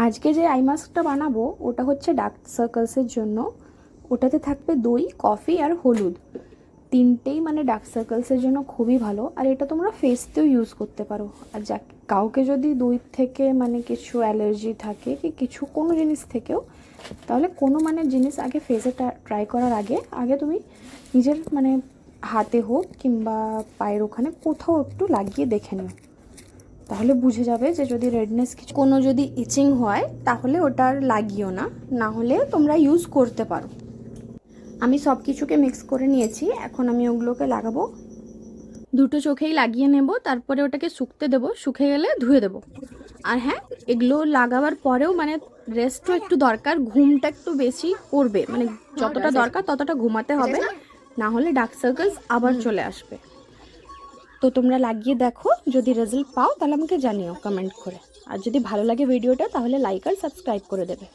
আজকে যে আই মাস্কটা বানাবো ওটা হচ্ছে ডার্ক সার্কেলসের জন্য। ওটাতে থাকবে দই, কফি আর হলুদ, তিনটেই মানে ডার্ক সার্কেলসের জন্য খুবই ভালো। আর এটা তোমরা ফেসতেও ইউজ করতে পারো। আর যা কাউকে যদি দই থেকে মানে কিছু অ্যালার্জি থাকে কি কিছু কোনো জিনিস থেকেও, তাহলে কোনো মানে জিনিস আগে ফেসে ট্রাই করার আগে আগে তুমি নিজের মানে হাতে হোক কিংবা পায়ের ওখানে কোথাও একটু লাগিয়ে দেখে নিও, তাহলে বুঝে যাবে যে যদি রেডনেস কিছু কোনো যদি ইচিং হয় তাহলে ওটা আর লাগিও না, না হলে তোমরা ইউজ করতে পারো। আমি সব কিছুকে মিক্স করে নিয়েছি, এখন আমি ওগুলোকে লাগাবো। দুটো চোখেই লাগিয়ে নেব, তারপরে ওটাকে শুকতে দেব, শুকে গেলে ধুয়ে দেব। আর হ্যাঁ, এগুলো লাগাবার পরেও মানে রেস্টও একটু দরকার, ঘুমটা একটু বেশি করবে, মানে যতটা দরকার ততটা ঘুমাতে হবে, না হলে ডার্ক সার্কেলস আবার চলে আসবে। তো তোমরা লাগিয়ে দেখো, যদি রেজাল্ট পাও তাহলে আমাকে জানিও কমেন্ট করে। আর যদি ভালো লাগে ভিডিওটা তাহলে লাইক আর সাবস্ক্রাইব করে দেবে।